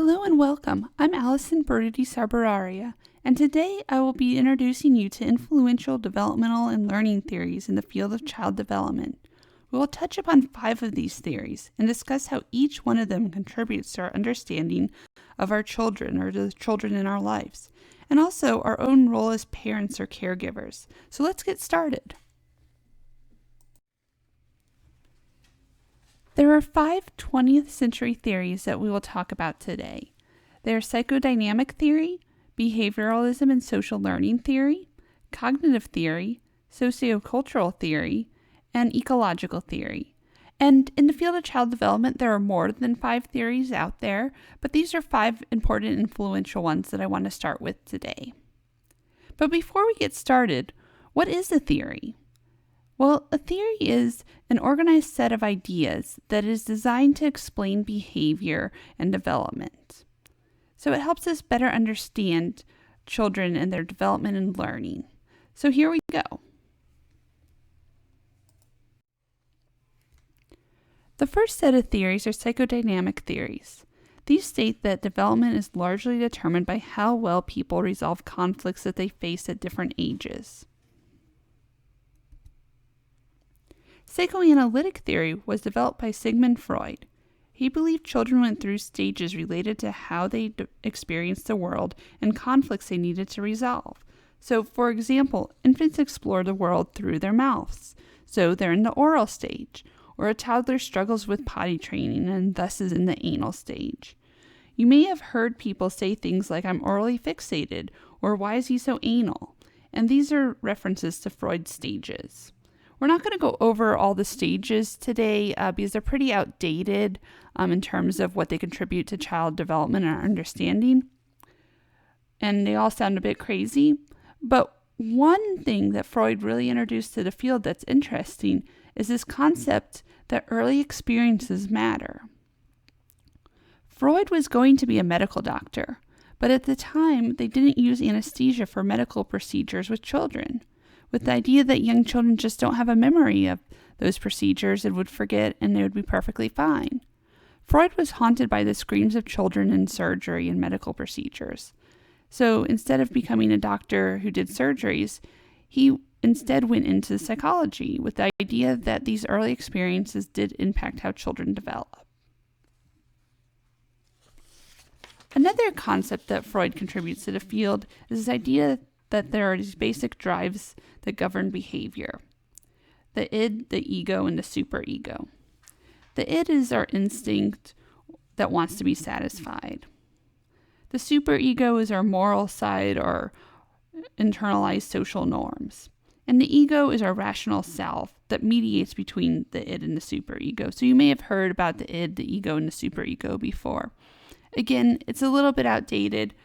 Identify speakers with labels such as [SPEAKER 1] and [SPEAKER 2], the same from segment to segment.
[SPEAKER 1] Hello and welcome. I'm Allison Berti Sabararia, and today I will be introducing you to influential developmental and learning theories in the field of child development. We will touch upon 5 of these theories and discuss how each one of them contributes to our understanding of our children or the children in our lives, and also our own role as parents or caregivers. So let's get started. There are 5 20th century theories that we will talk about today. They are psychodynamic theory, behavioralism and social learning theory, cognitive theory, sociocultural theory, and ecological theory. And in the field of child development, there are more than 5 theories out there, but these are 5 important influential ones that I want to start with today. But before we get started, what is a theory? Well, a theory is an organized set of ideas that is designed to explain behavior and development. So it helps us better understand children and their development and learning. So here we go. The first set of theories are psychodynamic theories. These state that development is largely determined by how well people resolve conflicts that they face at different ages. Psychoanalytic theory was developed by Sigmund Freud. He believed children went through stages related to how they experienced the world and conflicts they needed to resolve. So, for example, infants explore the world through their mouths, so they're in the oral stage, or a toddler struggles with potty training and thus is in the anal stage. You may have heard people say things like, "I'm orally fixated," or "Why is he so anal?" And these are references to Freud's stages. We're not going to go over all the stages today because they're pretty outdated in terms of what they contribute to child development and our understanding. And they all sound a bit crazy. But one thing that Freud really introduced to the field that's interesting is this concept that early experiences matter. Freud was going to be a medical doctor, but at the time they didn't use anesthesia for medical procedures with children, with the idea that young children just don't have a memory of those procedures and would forget and they would be perfectly fine. Freud was haunted by the screams of children in surgery and medical procedures. So instead of becoming a doctor who did surgeries, he instead went into psychology with the idea that these early experiences did impact how children develop. Another concept that Freud contributes to the field is this idea that there are these basic drives that govern behavior: the id, the ego, and the superego. The id is our instinct that wants to be satisfied. The superego is our moral side or internalized social norms. And the ego is our rational self that mediates between the id and the superego. So you may have heard about the id, the ego, and the superego before. Again, it's a little bit outdated,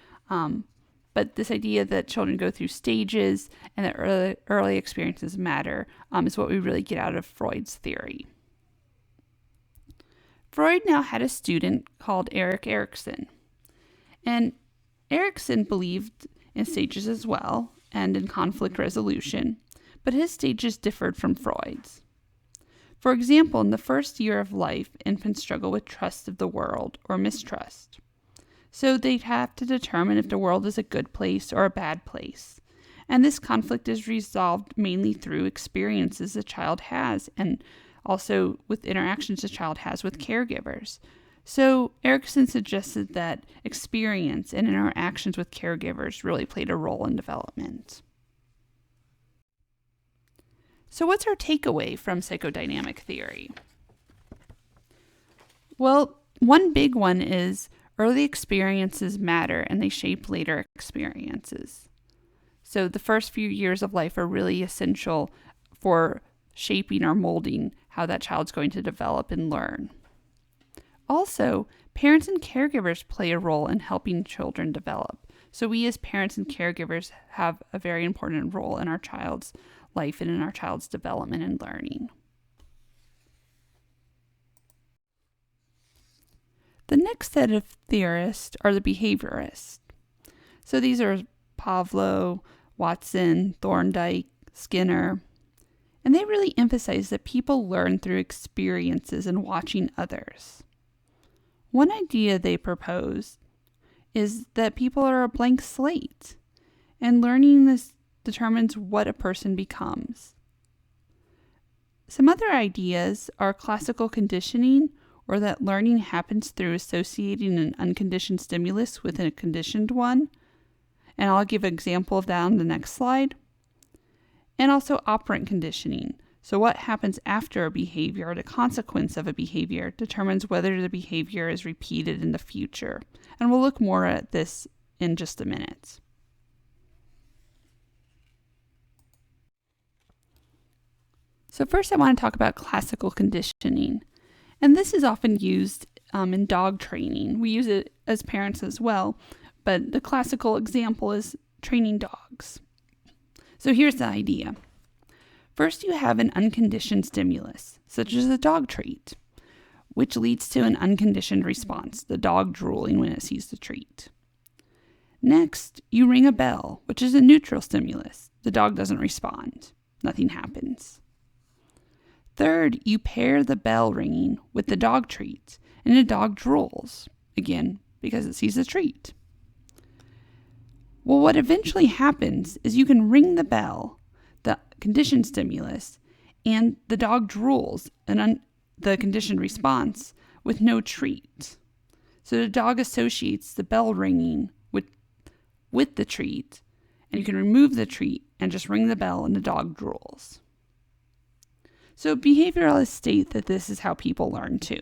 [SPEAKER 1] but this idea that children go through stages and that early experiences matter is what we really get out of Freud's theory. Freud now had a student called Erik Erikson. And Erikson believed in stages as well and in conflict resolution, but his stages differed from Freud's. For example, in the first year of life, infants struggle with trust of the world or mistrust. So they'd have to determine if the world is a good place or a bad place. And this conflict is resolved mainly through experiences a child has and also with interactions a child has with caregivers. So Erikson suggested that experience and interactions with caregivers really played a role in development. So what's our takeaway from psychodynamic theory? Well, one big one is early experiences matter and they shape later experiences. So the first few years of life are really essential for shaping or molding how that child's going to develop and learn. Also, parents and caregivers play a role in helping children develop. So we as parents and caregivers have a very important role in our child's life and in our child's development and learning. The next set of theorists are the behaviorists. So these are Pavlov, Watson, Thorndike, Skinner, and they really emphasize that people learn through experiences and watching others. One idea they propose is that people are a blank slate, and learning this determines what a person becomes. Some other ideas are classical conditioning, or that learning happens through associating an unconditioned stimulus with a conditioned one. And I'll give an example of that on the next slide. And also operant conditioning. So what happens after a behavior or the consequence of a behavior determines whether the behavior is repeated in the future. And we'll look more at this in just a minute. So first I want to talk about classical conditioning. And this is often used in dog training. We use it as parents as well, but the classical example is training dogs. So here's the idea. First, you have an unconditioned stimulus, such as a dog treat, which leads to an unconditioned response, the dog drooling when it sees the treat. Next, you ring a bell, which is a neutral stimulus. The dog doesn't respond. Nothing happens. Third, you pair the bell ringing with the dog treat, and the dog drools, again, because it sees the treat. Well, what eventually happens is you can ring the bell, the conditioned stimulus, and the dog drools, the conditioned response, with no treat. So the dog associates the bell ringing with the treat, and you can remove the treat and just ring the bell and the dog drools. So behavioralists state that this is how people learn too.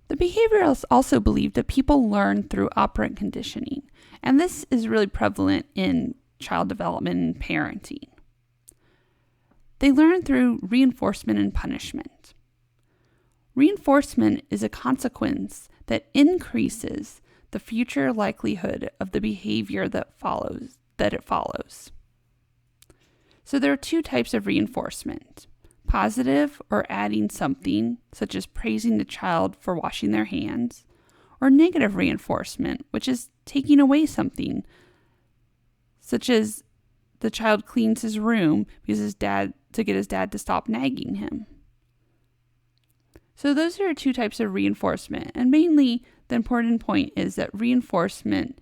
[SPEAKER 1] The behavioralists also believe that people learn through operant conditioning, and this is really prevalent in child development and parenting. They learn through reinforcement and punishment. Reinforcement is a consequence that increases the future likelihood of the behavior that it follows. So there are two types of reinforcement. Positive, or adding something, such as praising the child for washing their hands, or negative reinforcement, which is taking away something, such as the child cleans his room to get his dad to stop nagging him. So those are two types of reinforcement, and mainly the important point is that reinforcement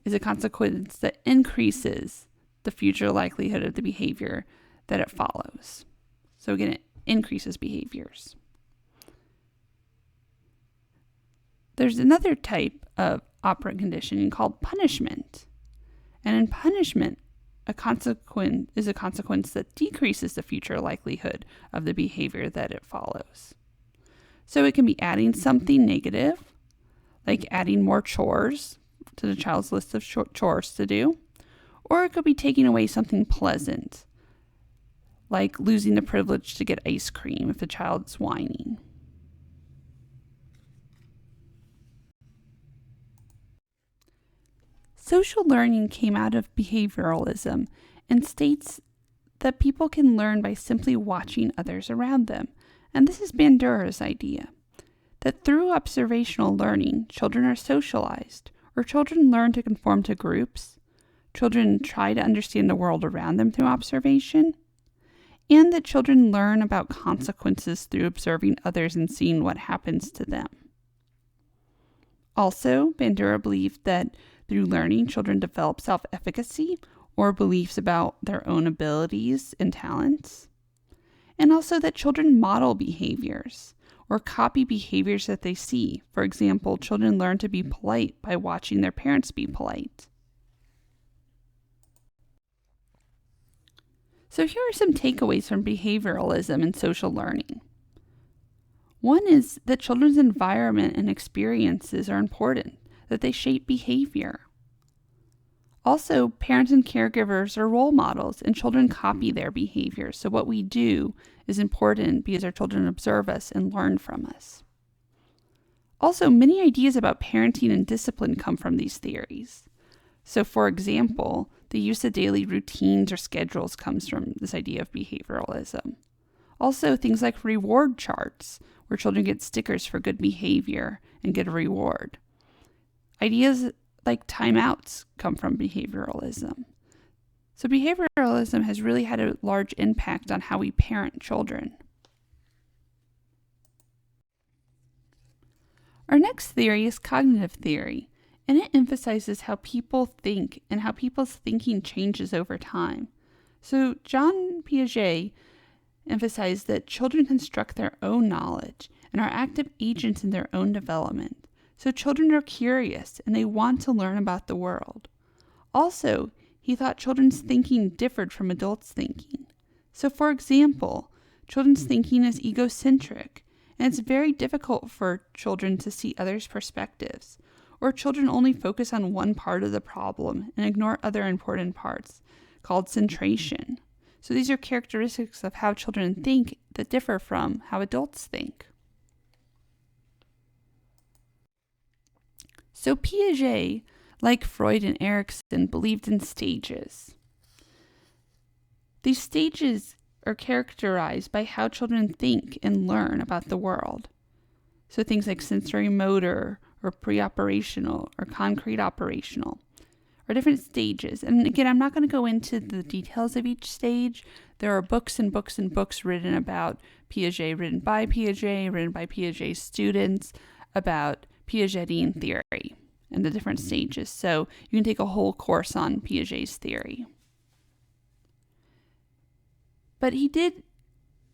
[SPEAKER 1] is a consequence that increases the future likelihood of the behavior that it follows. So again, it increases behaviors. There's another type of operant conditioning called punishment. And in punishment, a consequence that decreases the future likelihood of the behavior that it follows. So it can be adding something negative, like adding more chores to the child's list of chores to do, or it could be taking away something pleasant, like losing the privilege to get ice cream if the child's whining. Social learning came out of behavioralism and states that people can learn by simply watching others around them. And this is Bandura's idea, that through observational learning, children are socialized, or children learn to conform to groups, children try to understand the world around them through observation, and that children learn about consequences through observing others and seeing what happens to them. Also, Bandura believed that through learning, children develop self-efficacy, or beliefs about their own abilities and talents, and also that children model behaviors, or copy behaviors that they see. For example, children learn to be polite by watching their parents be polite. So here are some takeaways from behavioralism and social learning. One is that children's environment and experiences are important, that they shape behavior. Also, parents and caregivers are role models, and children copy their behavior. So what we do is important because our children observe us and learn from us. Also, many ideas about parenting and discipline come from these theories. So, for example, the use of daily routines or schedules comes from this idea of behavioralism. Also, things like reward charts, where children get stickers for good behavior and get a reward. Ideas like timeouts come from behavioralism. So behavioralism has really had a large impact on how we parent children. Our next theory is cognitive theory, and it emphasizes how people think and how people's thinking changes over time. So John Piaget emphasized that children construct their own knowledge and are active agents in their own development. So children are curious and they want to learn about the world. Also, he thought children's thinking differed from adults' thinking. So for example, children's thinking is egocentric, and it's very difficult for children to see others' perspectives, or children only focus on one part of the problem and ignore other important parts, called centration. So these are characteristics of how children think that differ from how adults think. So Piaget, like Freud and Erikson, believed in stages. These stages are characterized by how children think and learn about the world. So things like sensory motor or pre-operational or concrete operational are different stages. And again, I'm not going to go into the details of each stage. There are books and books and books written about Piaget, written by Piaget's students, about Piagetian theory and the different stages. So you can take a whole course on Piaget's theory. But he did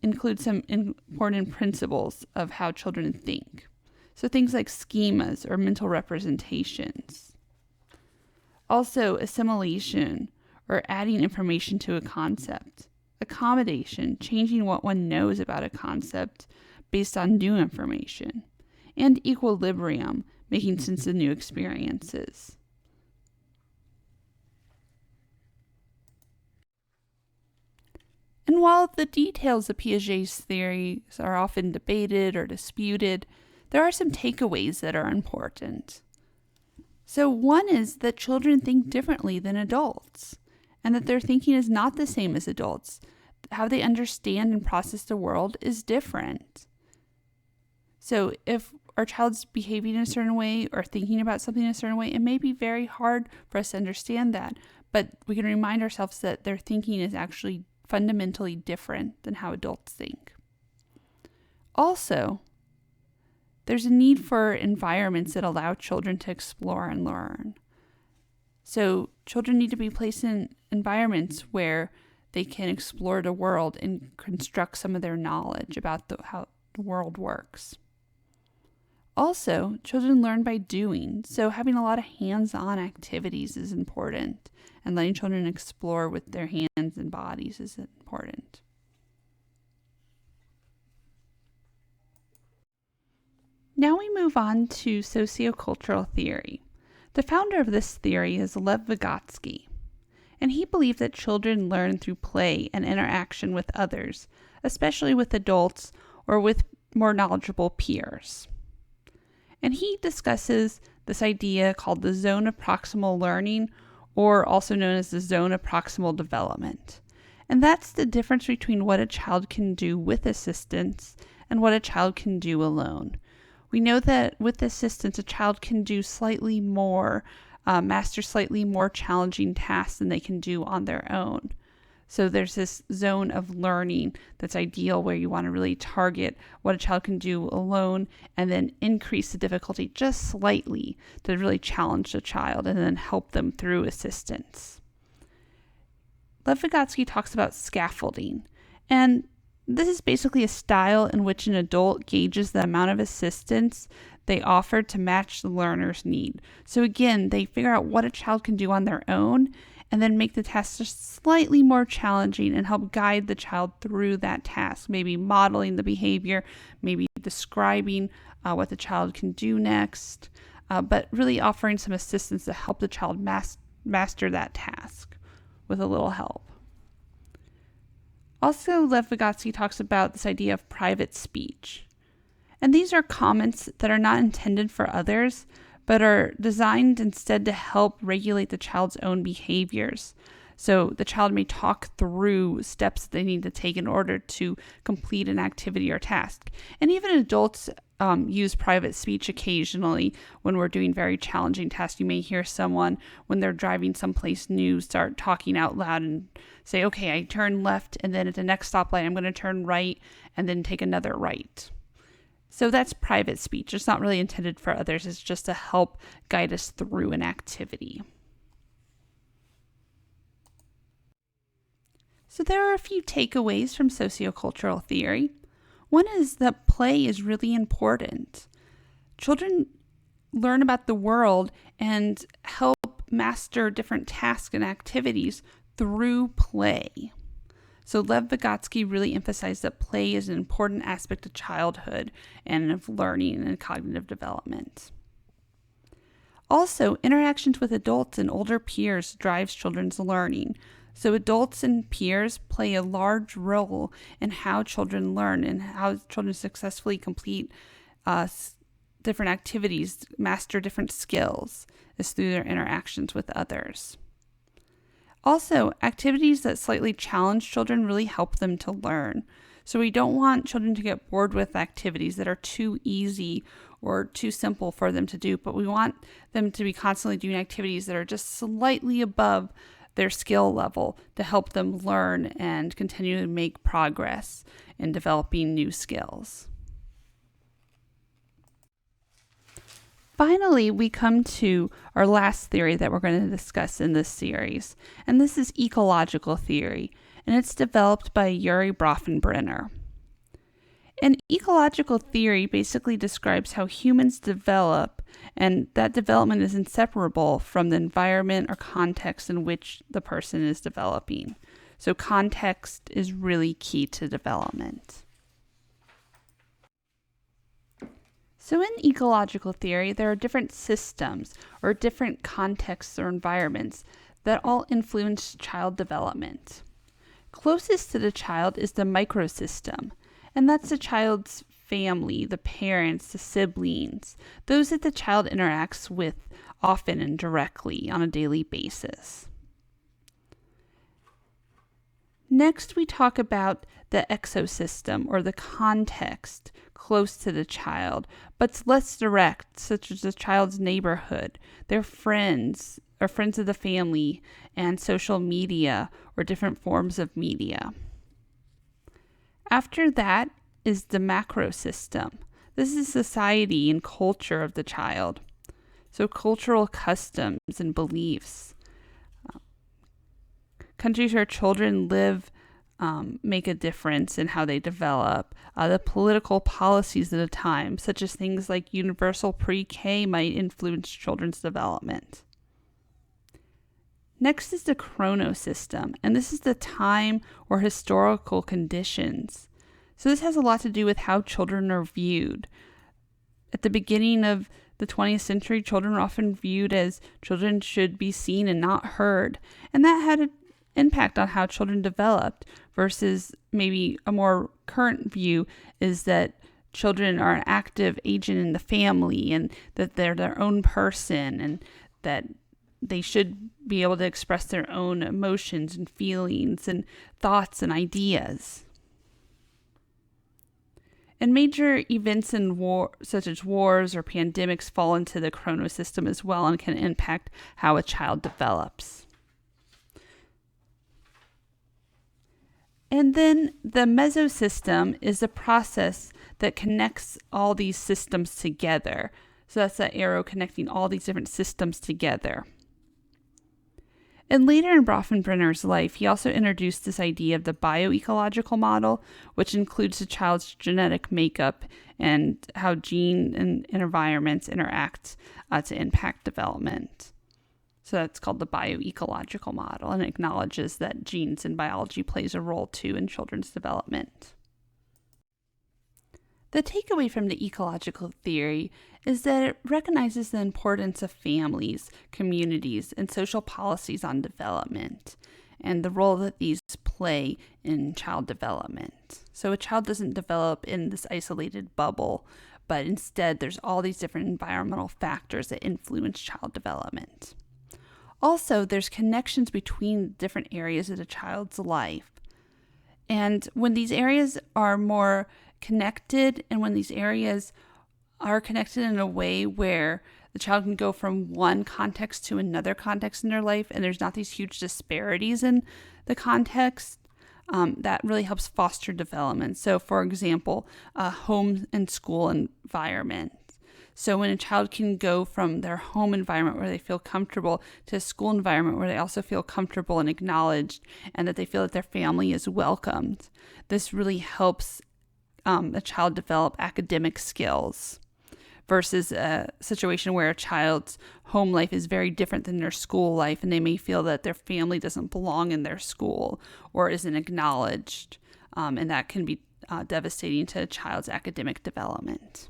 [SPEAKER 1] include some important principles of how children think. So things like schemas or mental representations. Also, assimilation or adding information to a concept. Accommodation, changing what one knows about a concept based on new information. And equilibrium, making sense of new experiences. And while the details of Piaget's theories are often debated or disputed, there are some takeaways that are important. So one is that children think differently than adults, and that their thinking is not the same as adults. How they understand and process the world is different. So if our child's behaving in a certain way or thinking about something in a certain way, it may be very hard for us to understand that, but we can remind ourselves that their thinking is actually fundamentally different than how adults think. Also, there's a need for environments that allow children to explore and learn. So children need to be placed in environments where they can explore the world and construct some of their knowledge about how the world works. Also, children learn by doing, so having a lot of hands-on activities is important, and letting children explore with their hands and bodies is important. Now we move on to sociocultural theory. The founder of this theory is Lev Vygotsky, and he believed that children learn through play and interaction with others, especially with adults or with more knowledgeable peers. And he discusses this idea called the zone of proximal learning, or also known as the zone of proximal development. And that's the difference between what a child can do with assistance and what a child can do alone. We know that with assistance, a child can do slightly more, master slightly more challenging tasks than they can do on their own. So there's this zone of learning that's ideal where you want to really target what a child can do alone and then increase the difficulty just slightly to really challenge the child and then help them through assistance. Lev Vygotsky talks about scaffolding, and this is basically a style in which an adult gauges the amount of assistance they offer to match the learner's need. So again, they figure out what a child can do on their own and then make the task just slightly more challenging and help guide the child through that task, maybe modeling the behavior, maybe describing what the child can do next, but really offering some assistance to help the child master that task with a little help. Also, Lev Vygotsky talks about this idea of private speech. And these are comments that are not intended for others, but are designed instead to help regulate the child's own behaviors. So the child may talk through steps that they need to take in order to complete an activity or task. And even adults use private speech occasionally when we're doing very challenging tasks. You may hear someone, when they're driving someplace new, start talking out loud and say, okay, I turn left, and then at the next stoplight, I'm going to turn right, and then take another right. So that's private speech. It's not really intended for others. It's just to help guide us through an activity. So there are a few takeaways from sociocultural theory. One is that play is really important. Children learn about the world and help master different tasks and activities through play. So Lev Vygotsky really emphasized that play is an important aspect of childhood and of learning and cognitive development. Also, interactions with adults and older peers drives children's learning. So adults and peers play a large role in how children learn and how children successfully complete different activities, master different skills, is through their interactions with others. Also, activities that slightly challenge children really help them to learn. So we don't want children to get bored with activities that are too easy or too simple for them to do, but we want them to be constantly doing activities that are just slightly above their skill level to help them learn and continue to make progress in developing new skills. Finally, we come to our last theory that we're going to discuss in this series, and this is ecological theory, and it's developed by Yuri Bronfenbrenner. And ecological theory basically describes how humans develop, and that development is inseparable from the environment or context in which the person is developing. So context is really key to development. So in ecological theory, there are different systems or different contexts or environments that all influence child development. Closest to the child is the microsystem, and that's the child's family, the parents, the siblings, those that the child interacts with often and directly on a daily basis. Next, we talk about the exosystem or the context close to the child, but less direct, such as the child's neighborhood, their friends, or friends of the family, and social media or different forms of media. After that is the macro system. This is society and culture of the child. So cultural customs and beliefs. Countries where children live make a difference in how they develop. The political policies at a time, such as things like universal pre-K, might influence children's development. Next is the chronosystem, and this is the time or historical conditions. So this has a lot to do with how children are viewed. At the beginning of the 20th century, children were often viewed as children should be seen and not heard, and that had an impact on how children developed, versus maybe a more current view is that children are an active agent in the family and that they're their own person and that they should be able to express their own emotions and feelings and thoughts and ideas. And major events in war, such as wars or pandemics, fall into the chronosystem as well and can impact how a child develops. And then the mesosystem is the process that connects all these systems together. So that's that arrow connecting all these different systems together. And later in Bronfenbrenner's life, he also introduced this idea of the bioecological model, which includes the child's genetic makeup and how gene and environments interact to impact development. So that's called the bioecological model, and acknowledges that genes and biology plays a role too in children's development. The takeaway from the ecological theory is that it recognizes the importance of families, communities, and social policies on development, and the role that these play in child development. So a child doesn't develop in this isolated bubble, but instead there's all these different environmental factors that influence child development. Also, there's connections between different areas of a child's life. And when these areas are more connected, and when these areas are connected in a way where the child can go from one context to another context in their life, and there's not these huge disparities in the context, that really helps foster development. So, for example, a home and school environment. So when a child can go from their home environment where they feel comfortable to a school environment where they also feel comfortable and acknowledged, and that they feel that their family is welcomed, this really helps a child develop academic skills versus a situation where a child's home life is very different than their school life, and they may feel that their family doesn't belong in their school or isn't acknowledged, and that can be devastating to a child's academic development.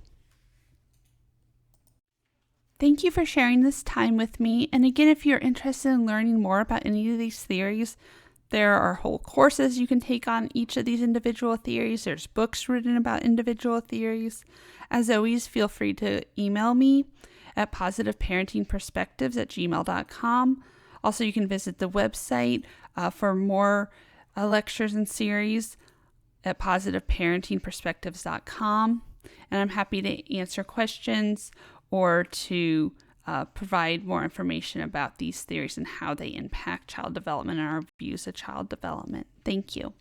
[SPEAKER 1] Thank you for sharing this time with me. And again, if you're interested in learning more about any of these theories, there are whole courses you can take on each of these individual theories. There's books written about individual theories. As always, feel free to email me at positiveparentingperspectives@gmail.com. Also, you can visit the website for more lectures and series at positiveparentingperspectives.com. And I'm happy to answer questions or to provide more information about these theories and how they impact child development and our views of child development. Thank you.